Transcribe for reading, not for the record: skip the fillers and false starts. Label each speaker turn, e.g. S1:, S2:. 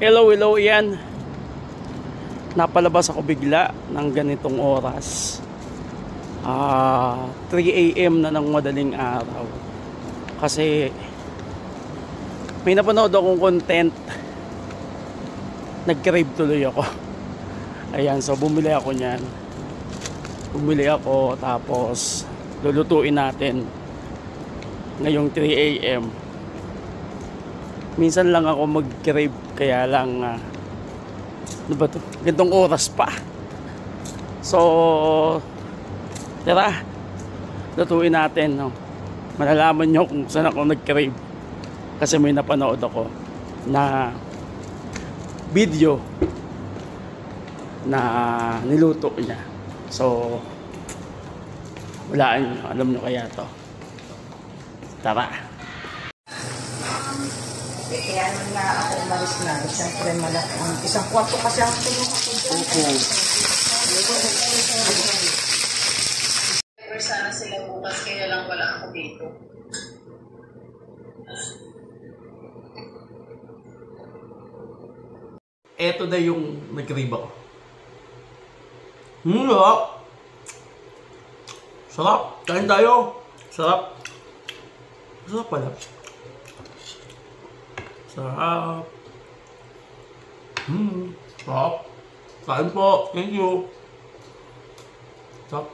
S1: Hello, hello, yan. Napalabas ako bigla ng ganitong oras. 3 AM na ng madaling araw. Kasi may napanood akong content. Nag-crave tuloy ako. Ayan, so bumili ako niyan. Bumili ako tapos lulutuin natin ngayong 3 AM. Minsan lang ako mag-crave, kaya lang ano ba to? Gantong oras pa. So tara, lutuin natin, no? Malalaman nyo kung saan ako nag-crave. Kasi may napanood ako na video na niluto niya. So walaan nyo, alam nyo kaya to. Tara.
S2: Kaya nung na ako umalis na, siyempre malaki. Isang kwarto kasi ang tulong ako dyan.
S3: Pero sana sila bukas, kaya lang wala ako dito.
S1: Eto na yung nag-crave ako. Sarap! Sarap! Kain tayo! Sarap! Sarap pala. Sarap! Sarap! Kain po! Thank you! Sarap!